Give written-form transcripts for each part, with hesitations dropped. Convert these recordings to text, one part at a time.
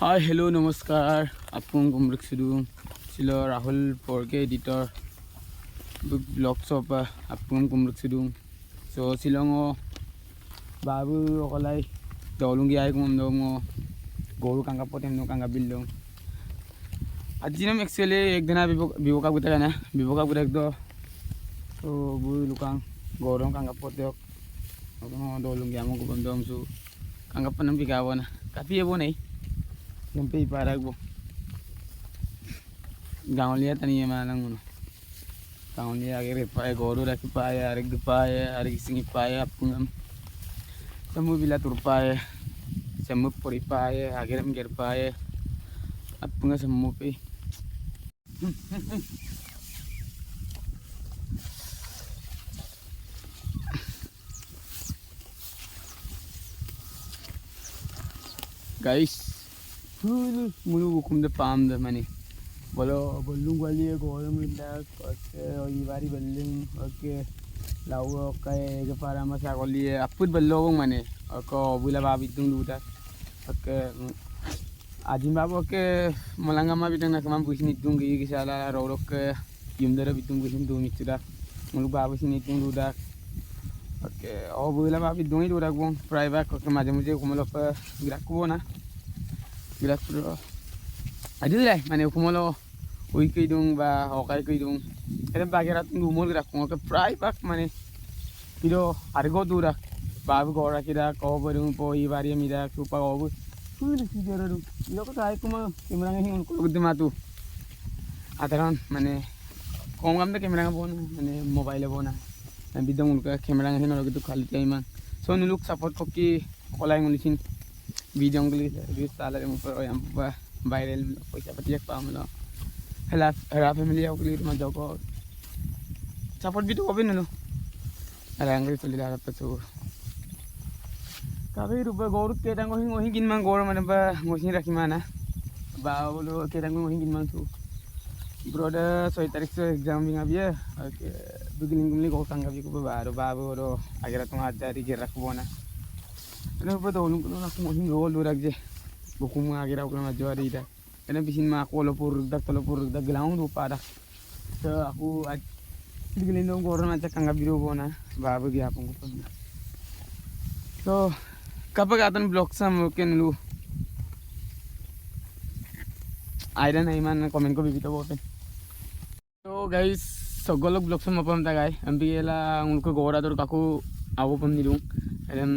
hi hello नमस्कार आपको गुमरक सिदू सिलो Rahul पोरके editor blog shop आपको गुमरक सिदू सो सिलोंगो बाबू ओकलाई दौलुंगी आय गुम दोंगो गोरु कांगा पोटेम नो कांगा बिल्लो आज हम एक्चुअली एक दिन बिबोका गुता ना बिबोका गुता दो तो बु लुकांग गोरु कांगा पोटे ओनो दौलुंगी आमो गुम दोंग सु कांगा पनम बिगावो ना काफी एबो नहीं sampai parah gua gaul lihat tani ya malang ngono gaul lihat akhirnya pakai goru lagi pakai hari singi pakai apungam semua bila tur pakai semua pori pakai akhirnya mengger pakai apungam semua pe guys mulu hukum de pam de mani bolo bolung wali goram indak oke ibari belling oke lau kayak ke para masa koli aput belong mani oke bula babi tung luda oke ajim babu oke malanga ma bitang nak mampu sini tung gigi kisala rorok ke yumdara bitung gusim tung itira mulu babu sini tung luda oke oh bula babi tung itu udah gong private oke maje muje kumalo pe gerak kubona gerak pro ada lah mana kumalo ui kidung ba okai kidung ada bagirat ngumul gerak ngoke private mana kilo argo dura babu gora kira kau berung po ibari mira supa kau tuh ni sejarah tu ilo ko tahu kuma kamera ngi unko gede matu ataran mana kau ngam de kamera ngabon mana mobile bona bidang unka kamera ngi nolo gitu kali timan so nuluk support koki kolai ngulisin video ngli review salar mo pero yang viral paisa patiak pa mo hela family ako clear ma jaw ko support video ko bin no ala ngri tuli la pa so kabe ruba gorut ke dang ohi gin mang gor man ba ngosin rakhi mana ba bolo ke dang ohi gin mang su broda 6 tarik se exam bing abia ke beginning gumli ko kanga bi ko ba ro ba ro agira tum ajari ge rakbona ana ba dolung ko na ko hin rol durak je bukum agira ko na jari ida ana bisin ma ko lo pur dak glaung do pada so aku digilin dong gor na kanga biro bona babu gi apung ko so kapag atan blog sam ken lu aida nahi man comment ko bibito boten so guys sogolok blog sam apam tagay ambiyela unko gora dor kaku awo pam nilung adam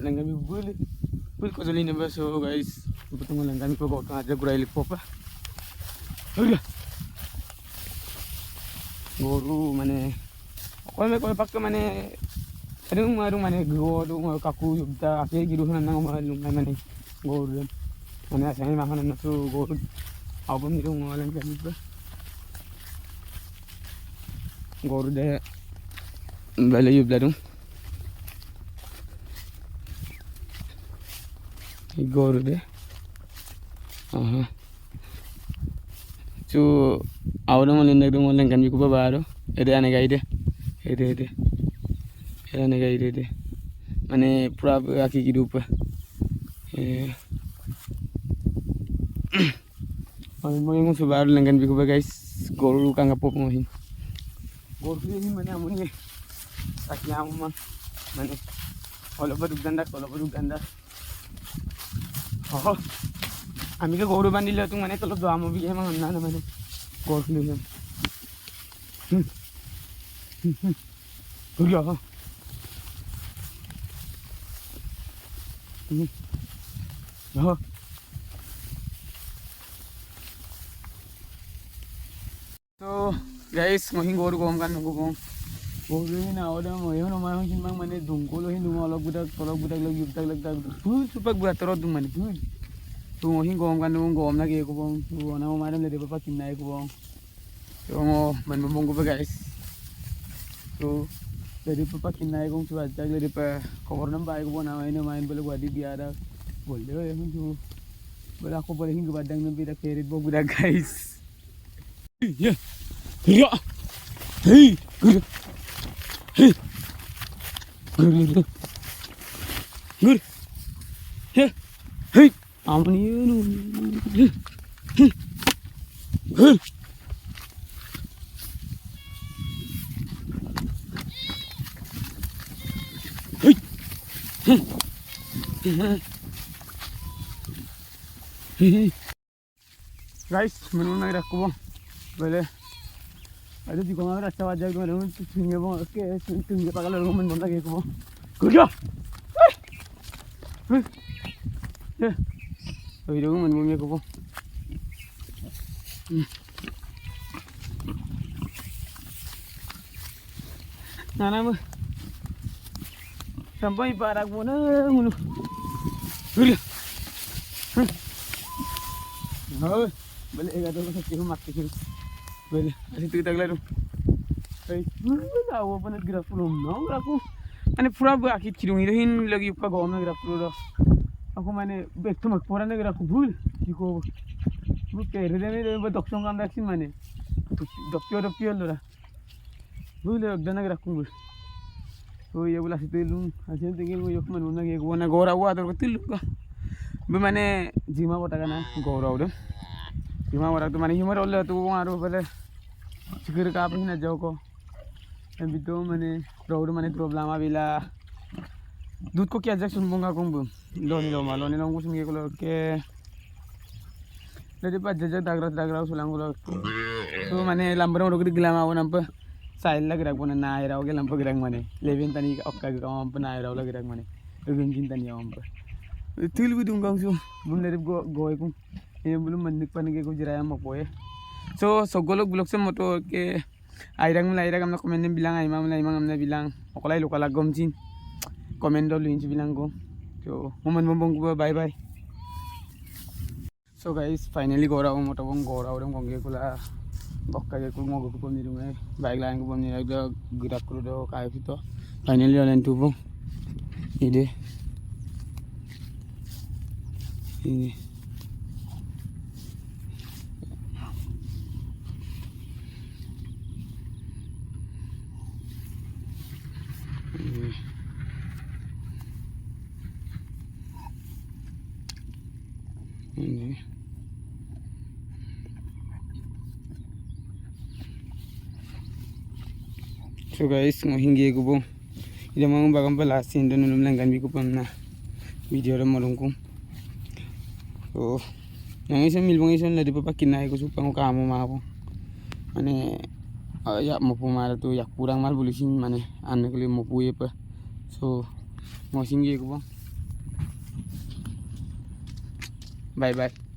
langami bul ko joli ne so guys betul langami ko gota aja gurai lipopa goru mane ko pak mane adung maru mane goru kaku yubda ake giru nang malung mane goru mane asai ma hanan so goru abum nilung langami ba goru de bale yubda dum goru de so awda mo lenda dum len kan bi ko babaro ede ane gaide ede ane gaide mane pura aki ki dupa mo yung subar len kan bi ko ba guys goru kanga pop mo hin goru hin mane amuni sakya mo mane holo ba duganda oh ami ke goru bandil tu mane tolo doa mo bi emang anna mane goru ni gurya ha ha so guys ngohing goru gom kan goru ni na oda mo yo no ma hin mang mane dungko lo hin dungo log budak log yubtak lag full supak budak terod dung mane full tu ngohing gom kan gom na ke ko bong tu na mo madam le de papa kinai ko bong so mo man bong ko guys so le papa kinai ko tu ajak le pa cover nam bai ko na main bole wadi biara bol de hin tu bola ko bole hin badang nam bi da kerit bo budak guys ya ya hey hey good hey hey amni guys menurut nak aku bang boleh ada di kamar rasa wajah aku ada tu tinggal bang okey tinggal pakai lalu men bang lagi aku bang kerja ya video men bang aku bang nana mo sampai parak mo na mulu kerja oh balik ka doon sa kilo mati kilo balik kasi tigitag laro ay awa pa nag-graph lo no graph ane pura ba akit kilo hirohin lagi pa gaw na graph lo ako mane bekto magpura na graph bul diko bu kere de ba doksong kam daksin mane dokyo lo ra bul agda na graph bul so ye bula sitilung asen tingil mo yok man una ge gona gora wa to tilu ka be mane jima bota kana gora udah jima bota to mane humor olle to aro bale sikir ka apin na jaw ko em bito mane road mane problem abila दूध को क्या Jackson मंगा कुंभ लोनी लो कुछ नहीं को के लेते पास जज दागरा सुलांग लो तो माने लंबर में रोक दिला माव नंप साइल लग रहा कोने ना आयरा ओके लंप गिरंग माने लेविन तनी अक्का के काम पे ना आयरा लग रहा माने गंजिन तनी हम पे तिल भी दूंगा सो बुन ले गोय को ये बुल मंदिर पन के को जराया मपोए so sogolok blok sem moto ke airang amna komen bilang ay mam imang amna bilang okolay lokal agom jin komen do luin bilang ko so momen bombong ko bye bye so guys finally gora moto bong gora odong kongge kula bokka ke kul mogo ko ni dungai bike line ko ni do girak ko do kay fito finally olen tu bong ide ini ini so guys ngohingi ko bong ida mga bagam pala sin don nulum lang ganbi ko pam na video ra marung ko so yang isa milbong isa na di pa pakinay ko supang ko kamo mga po mane ya mo pumara to yak kurang mal bulisin mane ane ko mo puye pa so ngohingi ko bong bye bye